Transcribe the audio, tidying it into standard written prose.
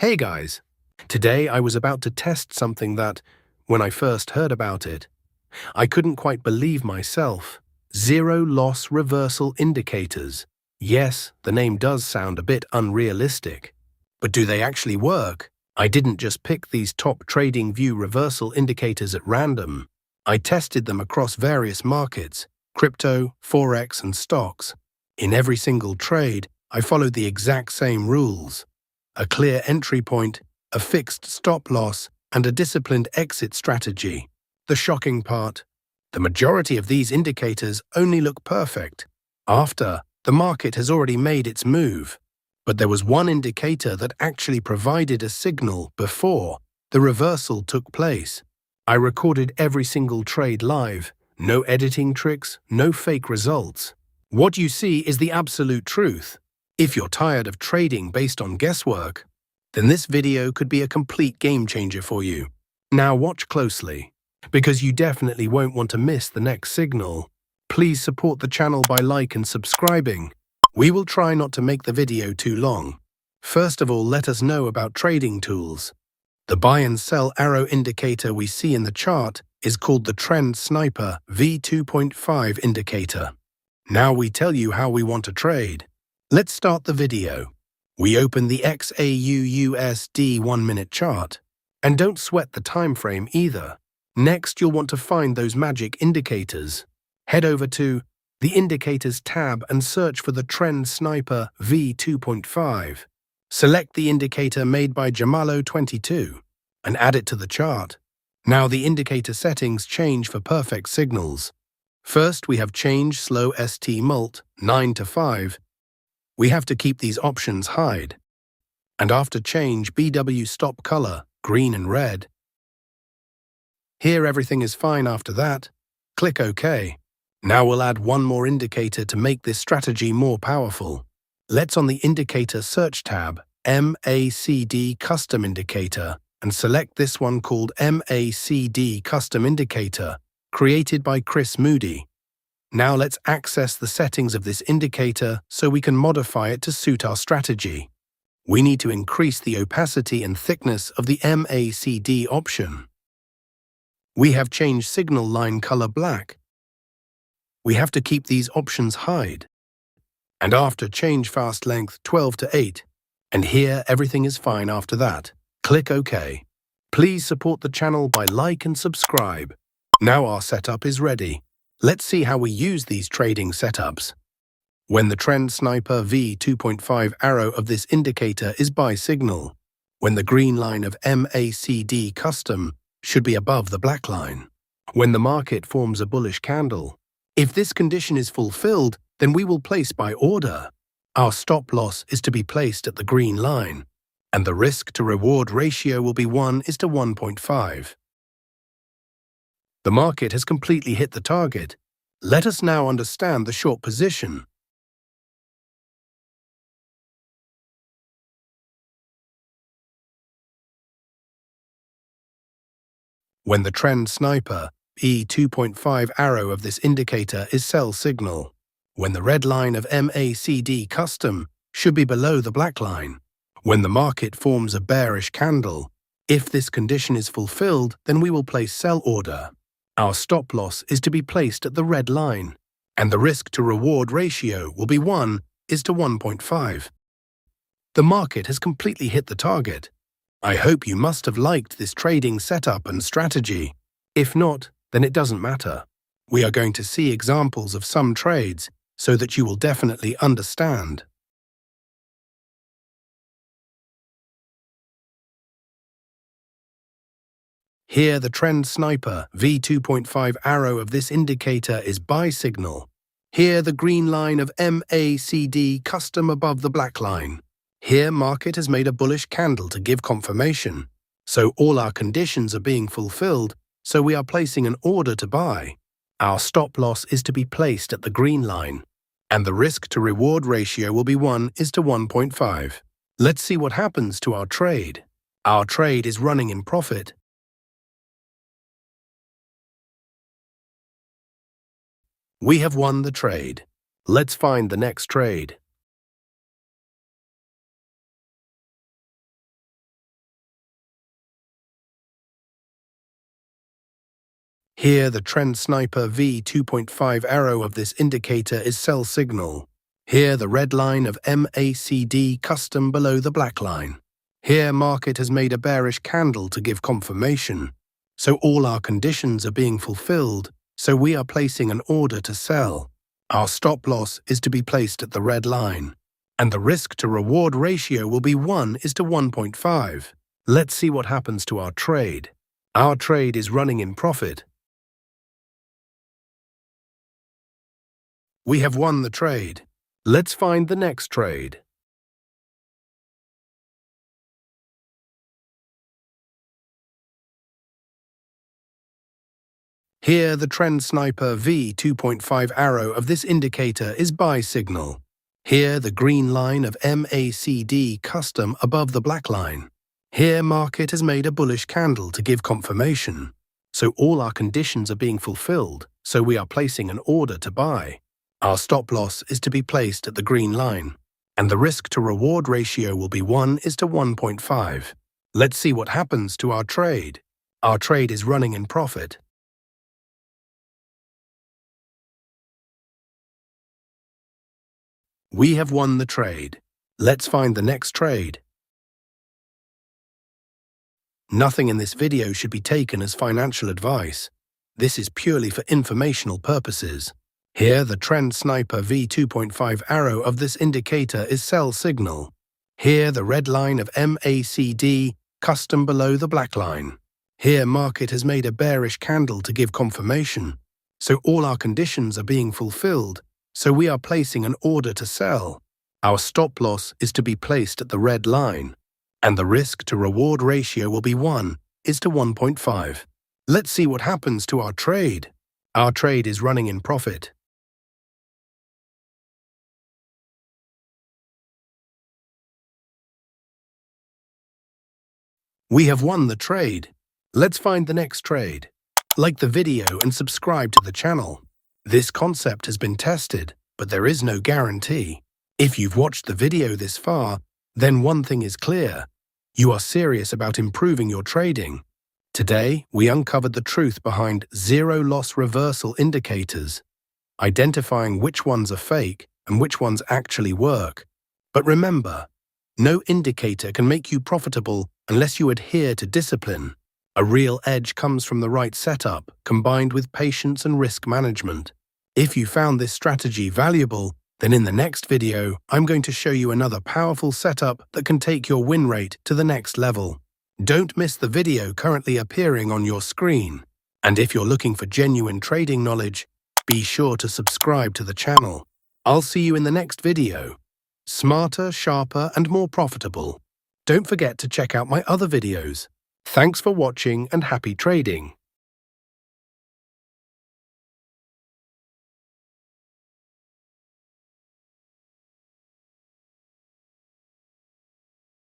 Hey guys, today I was about to test something that, when I first heard about it, I couldn't quite believe myself. Zero loss reversal indicators. Yes, the name does sound a bit unrealistic, but do they actually work? I didn't just pick these top TradingView reversal indicators at random. I tested them across various markets, crypto, Forex, and stocks. In every single trade, I followed the exact same rules. A clear entry point, a fixed stop loss, and a disciplined exit strategy. The shocking part: the majority of these indicators only look perfect after the market has already made its move. But there was one indicator that actually provided a signal before the reversal took place. I recorded every single trade live, no editing tricks, no fake results. What you see is the absolute truth. If you're tired of trading based on guesswork, then this video could be a complete game changer for you. Now watch closely, because you definitely won't want to miss the next signal. Please support the channel by like and subscribing. We will try not to make the video too long. First of all, let us know about trading tools. The buy and sell arrow indicator we see in the chart is called the Trend Sniper V2.5 indicator. Now we tell you how we want to trade. Let's start the video. We open the XAUUSD 1-minute chart. And don't sweat the time frame either. Next, you'll want to find those magic indicators. Head over to the Indicators tab and search for the Trend Sniper V2.5. Select the indicator made by Jamalo22 and add it to the chart. Now the indicator settings change for perfect signals. First, we have Change Slow ST Mult 9 to 5. We have to keep these options hide. And after change BW Stop Color, green and red. Here everything is fine after that. Click OK. Now we'll add one more indicator to make this strategy more powerful. Let's on the Indicator Search tab, MACD Custom Indicator, and select this one called MACD Custom Indicator, created by Chris Moody. Now let's access the settings of this indicator so we can modify it to suit our strategy. We need to increase the opacity and thickness of the MACD option. We have changed signal line color black. We have to keep these options hide. And after change fast length 12 to 8. And here everything is fine after that. Click OK. Please support the channel by like and subscribe. Now our setup is ready. Let's see how we use these trading setups. When the Trend Sniper V2.5 arrow of this indicator is buy signal. When the green line of MACD custom should be above the black line. When the market forms a bullish candle. If this condition is fulfilled, then we will place buy order. Our stop loss is to be placed at the green line, and the risk to reward ratio will be 1:1.5. The market has completely hit the target. Let us now understand the short position. When the Trend Sniper E2.5 arrow of this indicator is sell signal. When the red line of MACD custom should be below the black line. When the market forms a bearish candle. If this condition is fulfilled, then we will place sell order. Our stop loss is to be placed at the red line, and the risk to reward ratio will be 1:1.5. The market has completely hit the target. I hope you must have liked this trading setup and strategy. If not, then it doesn't matter. We are going to see examples of some trades so that you will definitely understand. Here the Trend Sniper V2.5 arrow of this indicator is buy signal. Here the green line of MACD custom above the black line. Here market has made a bullish candle to give confirmation. So all our conditions are being fulfilled, so we are placing an order to buy. Our stop loss is to be placed at the green line, and the risk to reward ratio will be 1:1.5. Let's see what happens to our trade. Our trade is running in profit. We have won the trade. Let's find the next trade. Here, the Trend Sniper V2.5 arrow of this indicator is sell signal. Here, the red line of MACD custom below the black line. Here, market has made a bearish candle to give confirmation. So all our conditions are being fulfilled, so we are placing an order to sell. Our stop loss is to be placed at the red line, and the risk-to-reward ratio will be 1:1.5. Let's see what happens to our trade. Our trade is running in profit. We have won the trade. Let's find the next trade. Here, the Trend Sniper V2.5 arrow of this indicator is buy signal. Here, the green line of MACD custom above the black line. Here, market has made a bullish candle to give confirmation. So all our conditions are being fulfilled, so we are placing an order to buy. Our stop loss is to be placed at the green line, and the risk-to-reward ratio will be 1:1.5. Let's see what happens to our trade. Our trade is running in profit. We have won the trade. Let's find the next trade. Nothing in this video should be taken as financial advice. This is purely for informational purposes. Here, the Trend Sniper V2.5 arrow of this indicator is sell signal. Here, the red line of MACD custom below the black line. Here, market has made a bearish candle to give confirmation. So all our conditions are being fulfilled, so we are placing an order to sell. Our stop loss is to be placed at the red line, and the risk-to-reward ratio will be 1:1.5. Let's see what happens to our trade. Our trade is running in profit. We have won the trade. Let's find the next trade. Like the video and subscribe to the channel. This concept has been tested, but there is no guarantee. If you've watched the video this far, then one thing is clear. You are serious about improving your trading. Today, we uncovered the truth behind zero-loss reversal indicators, identifying which ones are fake and which ones actually work. But remember, no indicator can make you profitable unless you adhere to discipline. A real edge comes from the right setup, combined with patience and risk management. If you found this strategy valuable, then in the next video, I'm going to show you another powerful setup that can take your win rate to the next level. Don't miss the video currently appearing on your screen. And if you're looking for genuine trading knowledge, be sure to subscribe to the channel. I'll see you in the next video. Smarter, sharper, and more profitable. Don't forget to check out my other videos. Thanks for watching and happy trading.